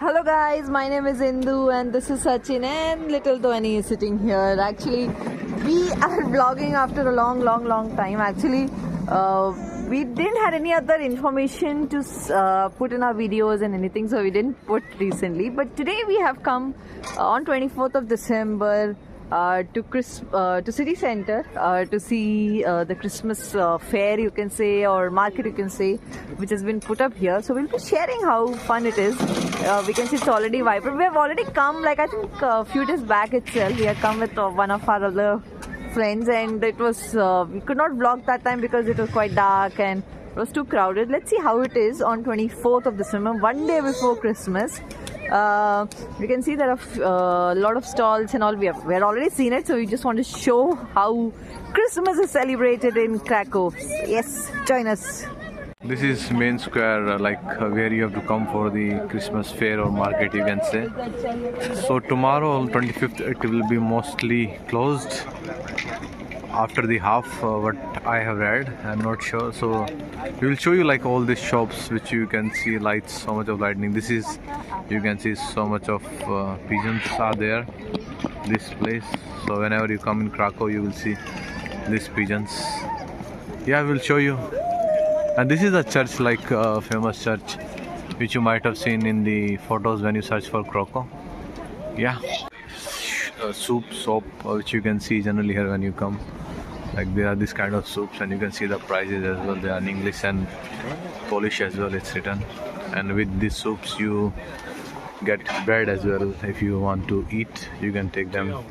Hello guys, my name is Indu and this is Sachin and little Dhwani is sitting here. Actually, we are vlogging after a long time. Actually, we didn't have any other information to put in our videos and anything, so we didn't put recently. But today we have come on 24th of December to city center to see the Christmas fair, you can say, or market, you can say, which has been put up here. So we'll be sharing how fun it is. We can see it's already vibrant. We have already come, like I think a few days back itself. We had come with one of our other friends, and it was we could not vlog that time because it was quite dark and it was too crowded. Let's see how it is on 24th of December, one day before Christmas. We can see there are a lot of stalls and all. We have already seen it, so we just want to show how Christmas is celebrated in Krakow. Yes, join us. This is main square, where you have to come for the Christmas fair or market, you can say. So tomorrow, 25th, it will be mostly closed after the half. What I have read, I'm not sure. So we will show you like all these shops which you can see lights, so much of lightning. This is, you can see so much of pigeons are there, this place. So whenever you come in Krakow, you will see these pigeons. Yeah, we'll show you. And this is a church, like a famous church, which you might have seen in the photos when you search for Krakow. Yeah, soup, soap, which you can see generally here when you come. Like there are this kind of soups, and you can see the prices as well. They are in English and Polish as well, it's written. And with these soups you get bread as well. If you want to eat, you can take them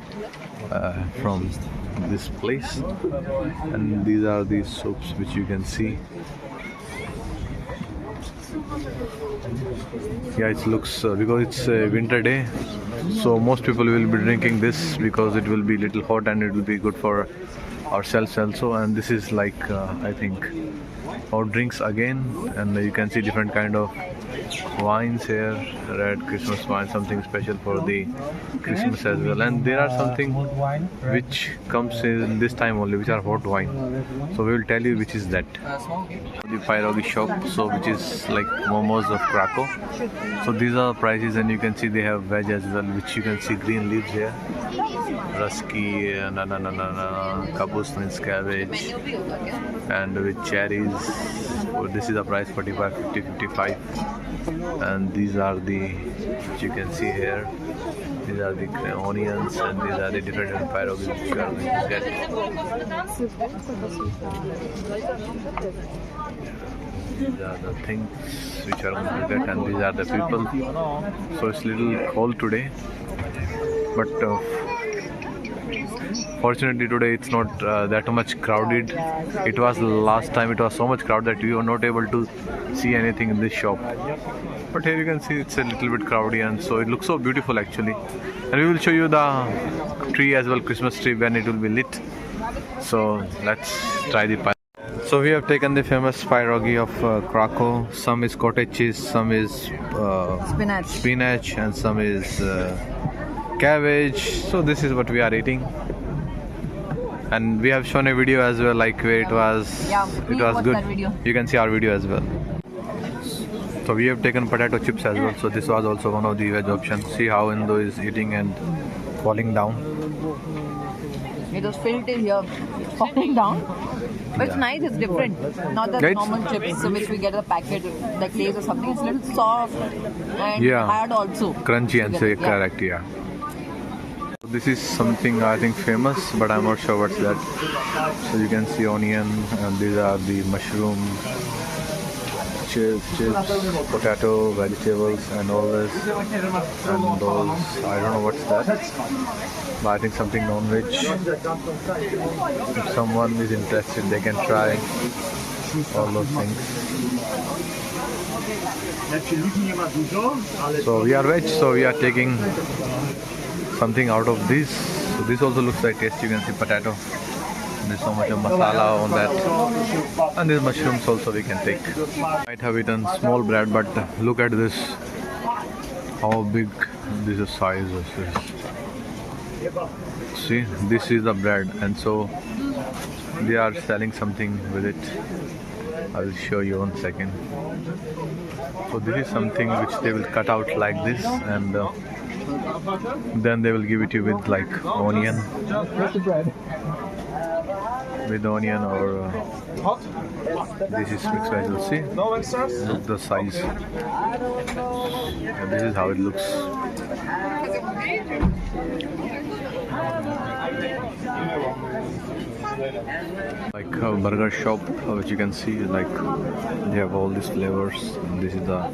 from this place. And these are the soups which you can see. Yeah, it looks because it's a winter day, so most people will be drinking this because it will be little hot and it will be good for ourselves also. And this is like I think hot drinks again, and you can see different kind of wines here, red Christmas wine, something special for the Christmas as well. And there are something which comes in this time only, which are hot wine, so we will tell you which is that. The pierogi shop, so which is like momos of Krakow. So these are prices, and you can see they have veg as well, which you can see green leaves here, rusky, kapus means cabbage, and with cherries. So this is the price, 45, 50, 55. And these are the, which you can see here, these are the onions, and these are the different pierogies which you are going to get. These are the things which are going to get, and these are the people. So it's little cold today, but fortunately today it's not that much crowded. It was last time, it was so much crowded that we were not able to see anything in this shop. But here you can see it's a little bit crowdy, and so it looks so beautiful actually. And we will show you the tree as well, Christmas tree, when it will be lit. So let's try the pie. So we have taken the famous pierogi of Krakow. Some is cottage cheese, some is spinach, and some is cabbage. So this is what we are eating. And we have shown a video as well, like where it was, yeah, it was good. You can see our video as well. So we have taken potato chips as well. So this was also one of the veg options. See how Indo is eating and falling down. It was filled till here, falling down. But it's nice, it's different. Not the normal chips which we get in the packet, like Lay's or something. It's a little soft and hard also. Crunchy and say correct, yeah. This is something I think famous, but I'm not sure what's that. So you can see onion, and these are the mushroom, chips, potato, vegetables, and all this. And those, I don't know what's that, but I think something non-veg. If someone is interested, they can try all those things. So we are veg, so we are taking something out of this. So this also looks like tasty. You can see potato. There's so much of masala on that, and these mushrooms also we can take. Might have eaten small bread, but look at this, how big this is, size of this. See, this is the bread, and so they are selling something with it. I will show you one second. So this is something which they will cut out like this, and then they will give it to you with like onion, or this is mixed veg. You'll see. Look the size. And this is how it looks. Like a burger shop, which you can see, like they have all these flavors. And this is the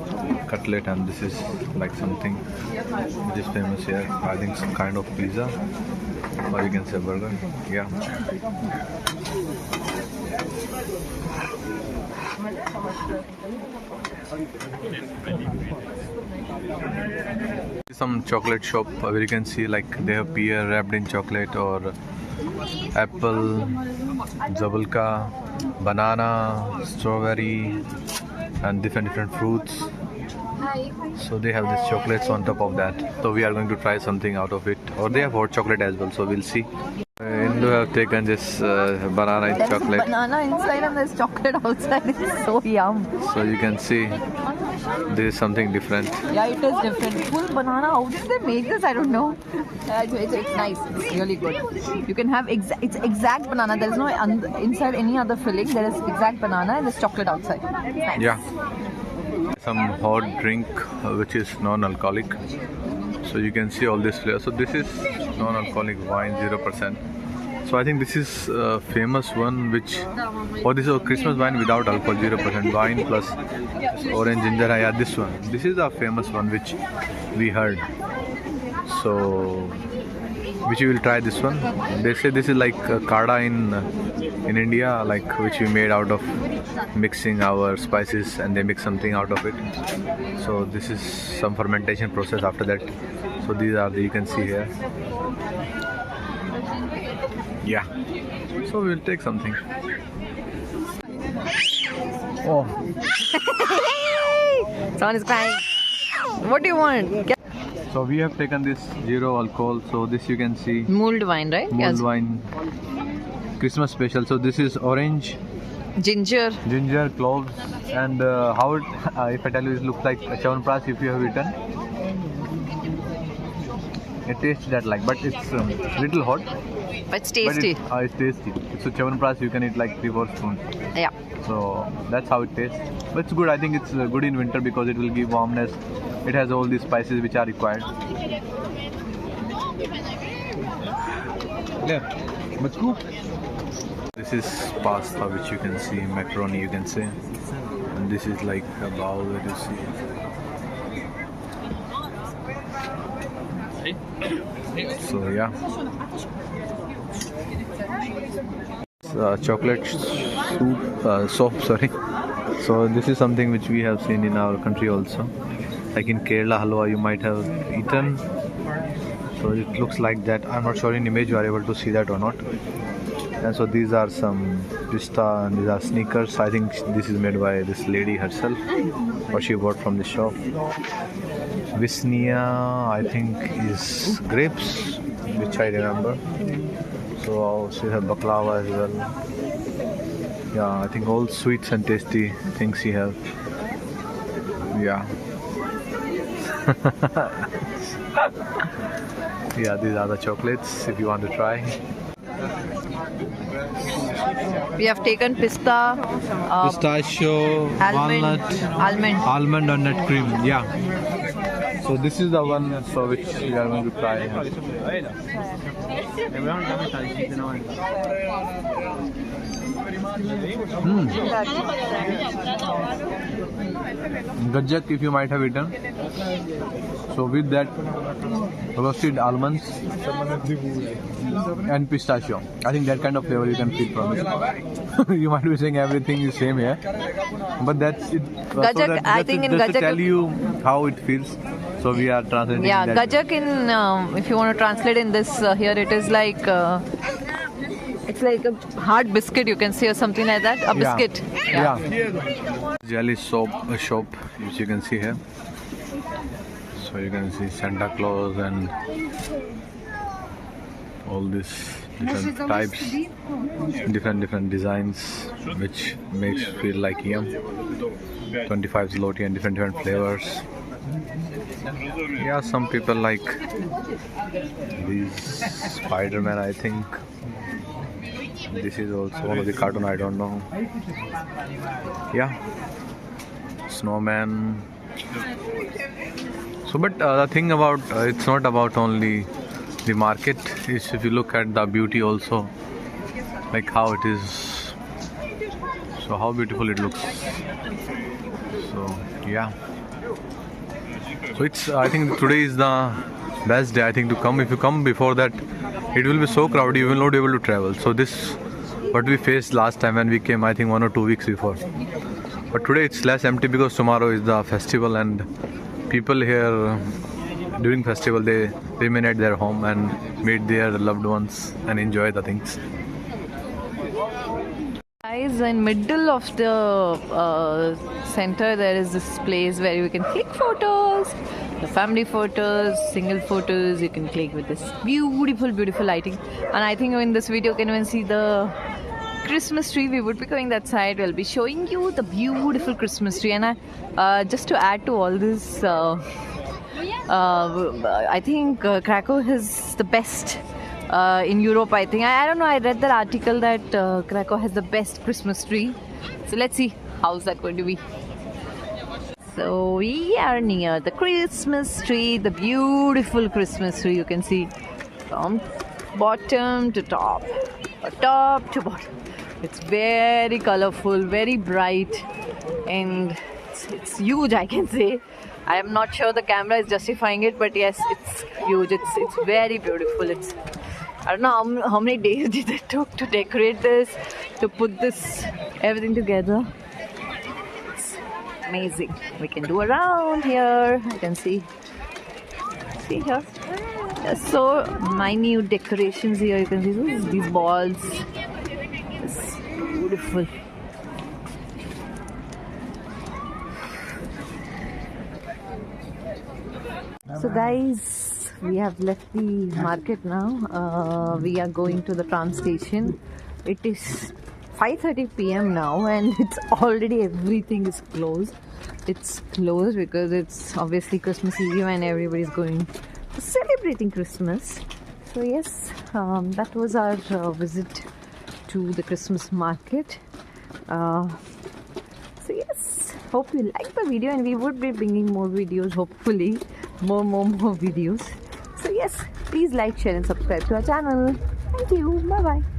cutlet, and this is like something which is famous here. I think some kind of pizza, or you can say burger. Yeah. Some chocolate shop where you can see like they have pear wrapped in chocolate, or apple, zabulka, banana, strawberry, and different fruits. So they have these chocolates on top of that. So we are going to try something out of it. Or they have hot chocolate as well, so we'll see. Hindu have taken this banana in chocolate. Banana inside and there's chocolate outside. It's so yum. So you can see this is something different. Yeah, it is different. Full banana. How did they make this? I don't know. It's nice. It's really good. You can have it's exact banana. There is no inside any other filling. There is exact banana and there's chocolate outside. Nice. Yeah. Some hot drink which is non-alcoholic. So you can see all this flavor. So this is non-alcoholic wine, 0%. So I think this is a famous one, which, or this is a Christmas wine without alcohol, 0% wine plus orange ginger. Yeah, this one. This is a famous one which we heard. So, which we will try this one. They say this is like kada in India, like which we made out of mixing our spices, and they mix something out of it. So this is some fermentation process after that. So these are the, you can see here. Yeah. So we'll take something. Oh. Someone is crying. What do you want? So we have taken this 0 alcohol. So this you can see. Mulled wine, right? Mulled Yes. wine. Christmas special. So this is orange, Ginger. cloves, and how it, if I tell you, it looks like a Chyawanprash if you have eaten. It tastes that like, but it's little hot. It's tasty. But it's tasty. It's a Chyawanprash, you can eat like 3-4 spoons. Yeah. So that's how it tastes. But it's good. I think it's good in winter because it will give warmness. It has all these spices which are required. Yeah, but cool. This is pasta, which you can see, macaroni you can say, and this is like a bowl that you see. So yeah, chocolate soup, sorry. So this is something which we have seen in our country also, like in Kerala halwa you might have eaten. So it looks like that. I'm not sure in image you are able to see that or not. And so these are some pista, and these are sneakers. I think this is made by this lady herself, or she bought from the shop. Visnia, I think, is grapes, which I remember. So she has baklava as well. Yeah, I think all sweets and tasty things she has. Yeah. Yeah, these are the chocolates if you want to try. We have taken pista, Pistachio, almond, almond or nut cream. Yeah. So this is the one for which we are going to try. Gajak, if you might have eaten. So with that, roasted almonds and pistachio. I think that kind of flavor you can feel from it. You might be saying everything is same here, but that's it. Gajak, I think in just to Gajak, tell you how it feels. So we are translating. yeah, that. Gajak in if you want to translate in this here, it is like it's like a hard biscuit, you can say, or something like that. A biscuit. Yeah. Jelly shop, which you can see here. So you can see Santa Claus and all this different types, different designs, which makes feel like yum. 25 zloty and different flavors. Yeah, some people like these Spider-Man, I think. This is also one of the cartoon, I don't know. Yeah, snowman. So, but the thing about it's not about only the market. Is if you look at the beauty also, like how it is. So how beautiful it looks. So yeah. So it's I think today is the best day I think to come. If you come before that, it will be so crowded you will not be able to travel. So this what we faced last time when we came, I think 1 or 2 weeks before. But today it's less empty because tomorrow is the festival and people here during festival they remain at their home and meet their loved ones and enjoy the things. Guys, in middle of the center there is this place where you can click photos, the family photos, single photos. You can click with this beautiful lighting. And I think in this video you can even see the Christmas tree. We would be going that side. We'll be showing you the beautiful Christmas tree. And just to add to all this, I think Krakow is the best in Europe. I think I don't know, I read that article that Krakow has the best Christmas tree. So let's see how's that going to be. So we are near the Christmas tree, the beautiful Christmas tree. You can see from bottom to top, or top to bottom. It's very colorful, very bright, and it's huge, I can say. I am not sure the camera is justifying it, but yes, it's huge. It's very beautiful. I don't know how many days did it took to decorate this, to put this everything together. It's amazing. We can do around here. You can see here. There's so minute decorations here. You can see these balls. It's beautiful. So guys, we have left the market now. We are going to the tram station. It is 5:30 p.m. now and it's already everything is closed. It's closed because it's obviously Christmas Eve and everybody's going celebrating Christmas. So yes, that was our visit to the Christmas market. So yes, hope you liked the video and we would be bringing more videos, hopefully more videos. So yes, please like, share and subscribe to our channel. Thank you. Bye bye.